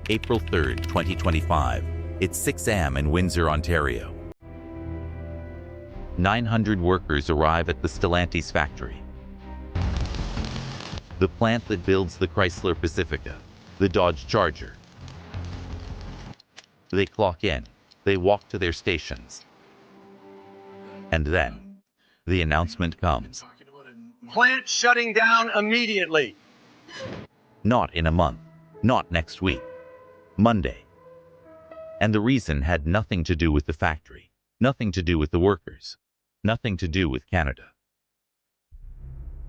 April 3rd, 2025. It's 6 a.m. in Windsor, Ontario. 900 workers arrive at the Stellantis factory, the plant that builds the Chrysler Pacifica, the Dodge Charger. They clock in, they walk to their stations, and then the announcement comes. Plant shutting down immediately. Not in a month, not next week, Monday. And the reason had nothing to do with the factory, nothing to do with the workers, nothing to do with Canada.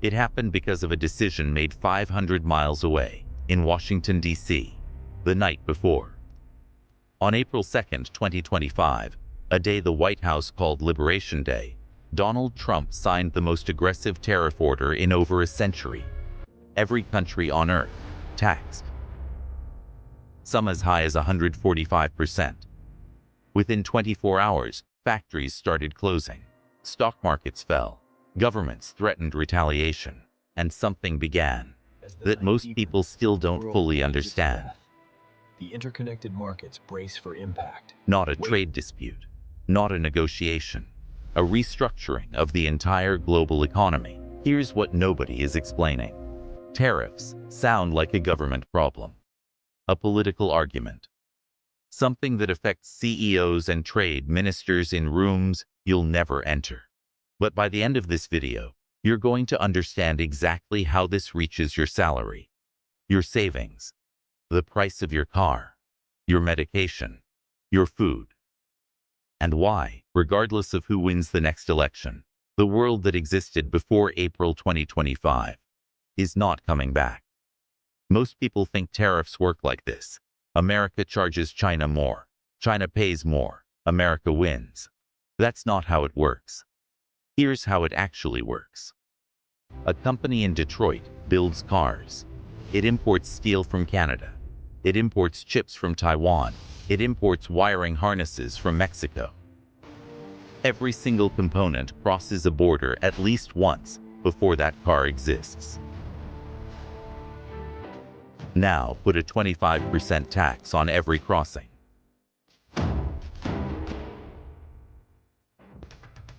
It happened because of a decision made 500 miles away, in Washington, D.C., the night before. On April 2nd, 2025, a day the White House called Liberation Day, Donald Trump signed the most aggressive tariff order in over a century. Every country on Earth taxed, some as high as 145%. Within 24 hours, factories started closing, stock markets fell, governments threatened retaliation, and something began that most people still don't fully understand. The interconnected markets brace for impact. Not a trade dispute, not a negotiation, a restructuring of the entire global economy. Here's what nobody is explaining. Tariffs sound like a government problem, a political argument, something that affects CEOs and trade ministers in rooms you'll never enter. But by the end of this video, you're going to understand exactly how this reaches your salary, your savings, the price of your car, your medication, your food, and why, regardless of who wins the next election, the world that existed before April 2025 is not coming back. Most people think tariffs work like this. America charges China more. China pays more. America wins. That's not how it works. Here's how it actually works. A company in Detroit builds cars. It imports steel from Canada. It imports chips from Taiwan. It imports wiring harnesses from Mexico. Every single component crosses a border at least once before that car exists. Now put a 25% tax on every crossing.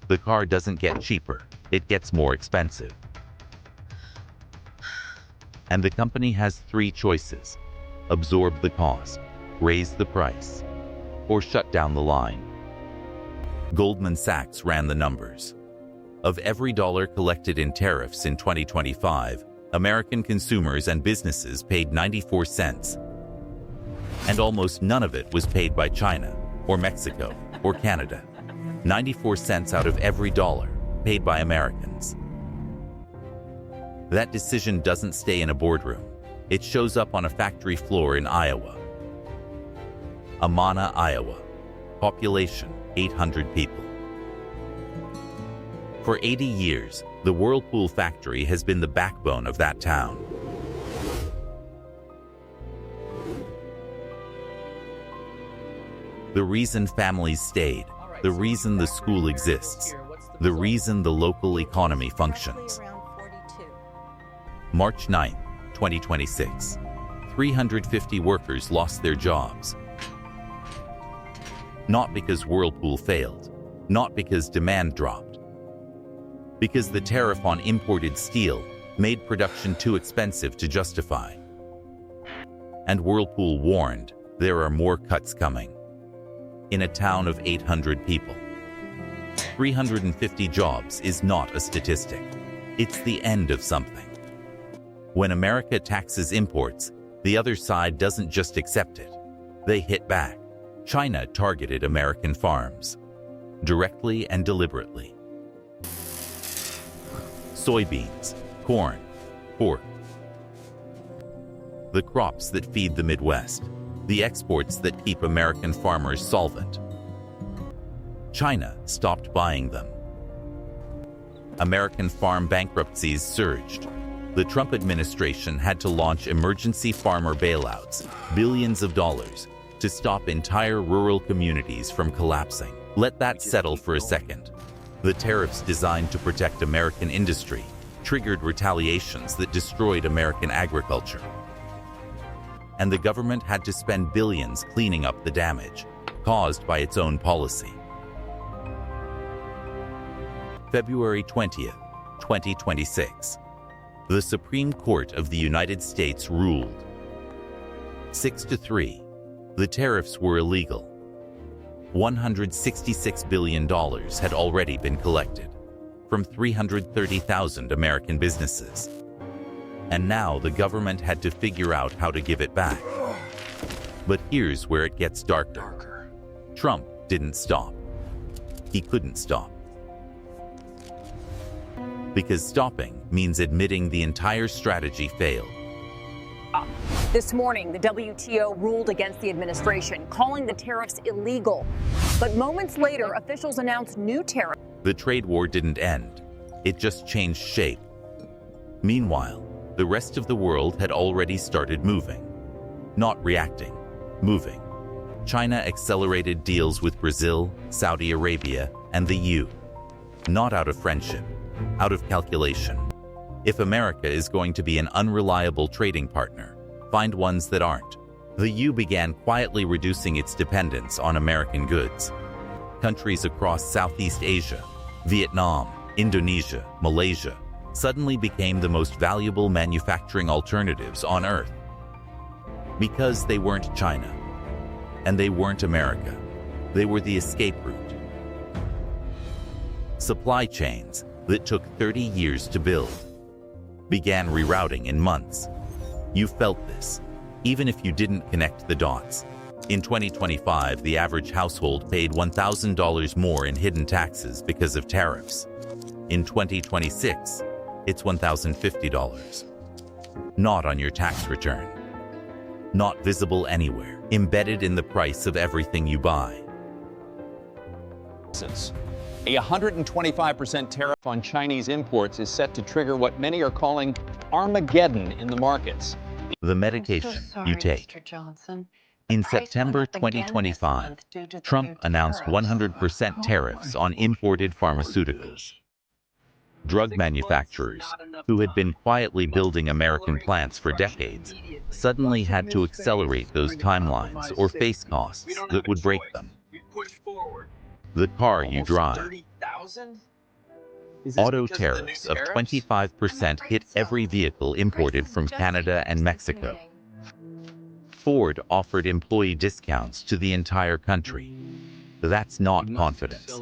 The car doesn't get cheaper, it gets more expensive. And the company has three choices: absorb the cost, raise the price, or shut down the line. Goldman Sachs ran the numbers. Of every dollar collected in tariffs in 2025, American consumers and businesses paid 94 cents. And almost none of it was paid by China, or Mexico, or Canada. 94 cents out of every dollar paid by Americans. That decision doesn't stay in a boardroom. It shows up on a factory floor in Iowa. Amana, Iowa. Population, 800 people. For 80 years, the Whirlpool factory has been the backbone of that town. The reason families stayed, the reason the school exists, the reason the local economy functions. March 9, 2026. 350 workers lost their jobs. Not because Whirlpool failed, not because demand dropped, because the tariff on imported steel made production too expensive to justify. And Whirlpool warned, there are more cuts coming. In a town of 800 people. 350 jobs is not a statistic. It's the end of something. When America taxes imports, the other side doesn't just accept it. They hit back. China targeted American farms, directly and deliberately. Soybeans, corn, pork. The crops that feed the Midwest, the exports that keep American farmers solvent. China stopped buying them. American farm bankruptcies surged. The Trump administration had to launch emergency farmer bailouts, billions of dollars, to stop entire rural communities from collapsing. Let that settle for a second. The tariffs designed to protect American industry triggered retaliations that destroyed American agriculture. and the government had to spend billions cleaning up the damage caused by its own policy. February 20th, 2026. The Supreme Court of the United States ruled 6-3. The tariffs were illegal. $166 billion had already been collected from 330,000 American businesses. And now the government had to figure out how to give it back. But here's where it gets darker. Trump didn't stop. He couldn't stop. Because stopping means admitting the entire strategy failed. This morning, the WTO ruled against the administration, calling the tariffs illegal. But moments later, officials announced new tariffs. The trade war didn't end. It just changed shape. Meanwhile, the rest of the world had already started moving. Not reacting, moving. China accelerated deals with Brazil, Saudi Arabia, and the EU. Not out of friendship, out of calculation. If America is going to be an unreliable trading partner, find ones that aren't. The EU began quietly reducing its dependence on American goods. Countries across Southeast Asia, Vietnam, Indonesia, Malaysia, suddenly became the most valuable manufacturing alternatives on Earth. Because they weren't China, and they weren't America. They were the escape route. Supply chains that took 30 years to build began rerouting in months. You felt this, even if you didn't connect the dots. In 2025, the average household paid $1,000 more in hidden taxes because of tariffs. In 2026, it's $1,050. Not on your tax return. Not visible anywhere. Embedded in the price of everything you buy. A 125% tariff on Chinese imports is set to trigger what many are calling Armageddon in the markets. The medication you take. Mr. Johnson. In September 2025, Trump announced 100% tariffs on imported pharmaceuticals. Drug manufacturers, who had been quietly building American plants for decades, suddenly had to accelerate those timelines or face costs that would break them. The car you drive. Auto tariffs of 25% hit every vehicle imported from Canada and Mexico. Ford offered employee discounts to the entire country. That's not confidence.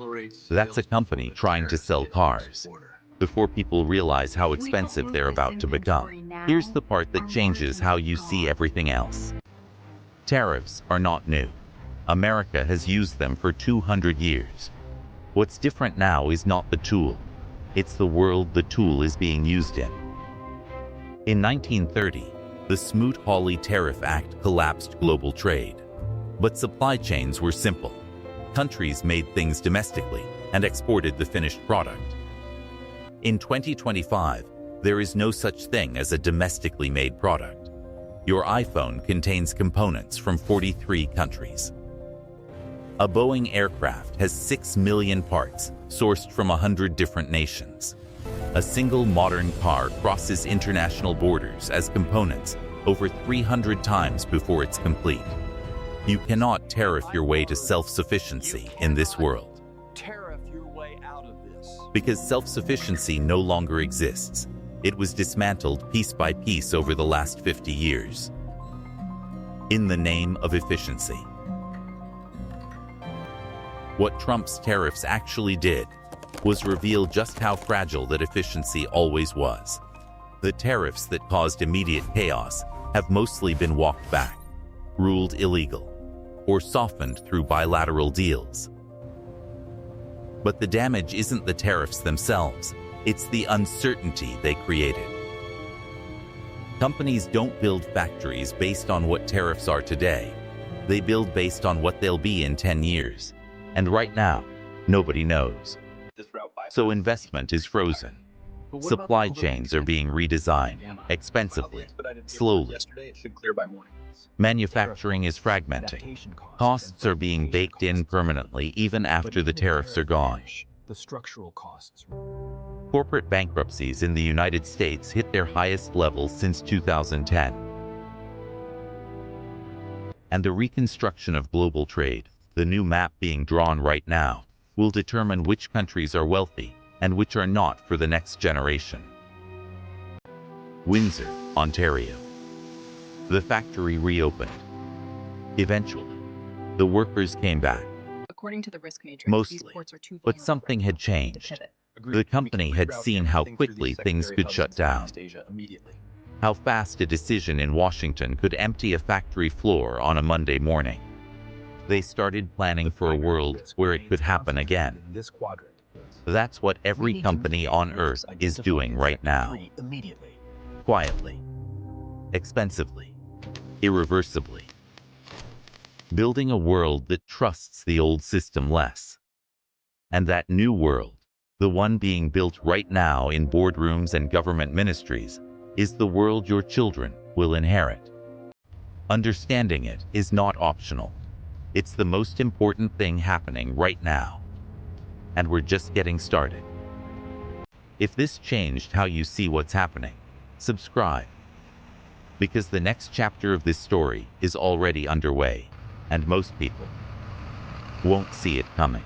That's a company trying to sell cars before people realize how expensive they're about to become. Here's the part that changes how you see everything else. Tariffs are not new. America has used them for 200 years. What's different now is not the tool. It's the world the tool is being used in. In 1930, the Smoot-Hawley Tariff Act collapsed global trade. But supply chains were simple. Countries made things domestically and exported the finished product. In 2025, there is no such thing as a domestically made product. Your iPhone contains components from 43 countries. A Boeing aircraft has 6 million parts sourced from 100 different nations. A single modern car crosses international borders as components over 300 times before it's complete. You cannot tariff your way to self-sufficiency in this world. Tariff your way out of this. Because self-sufficiency no longer exists. It was dismantled piece by piece over the last 50 years. In the name of efficiency. What Trump's tariffs actually did was reveal just how fragile that efficiency always was. The tariffs that caused immediate chaos have mostly been walked back, ruled illegal, or softened through bilateral deals. But the damage isn't the tariffs themselves, it's the uncertainty they created. Companies don't build factories based on what tariffs are today. They build based on what they'll be in 10 years. And right now, nobody knows. So investment is frozen. Supply chains are being redesigned, expensively, slowly. Manufacturing is fragmenting. Costs are being baked in permanently even after the tariffs are gone. The structural costs. Corporate bankruptcies in the United States hit their highest level since 2010. And the reconstruction of global trade, the new map being drawn right now, will determine which countries are wealthy and which are not for the next generation. Windsor, Ontario. The factory reopened. Eventually, the workers came back. According to the risk matrix, Mostly, these ports are too but vulnerable something had to changed. pivot. The company had seen how quickly things could shut down, how fast a decision in Washington could empty a factory floor on a Monday morning. They started planning for a world where it could happen again. That's what every company on Earth is doing right now. Quietly, expensively, irreversibly. Building a world that trusts the old system less. And that new world, the one being built right now in boardrooms and government ministries, is the world your children will inherit. Understanding it is not optional. It's the most important thing happening right now. And we're just getting started. If this changed how you see what's happening, subscribe. Because the next chapter of this story is already underway, and most people won't see it coming.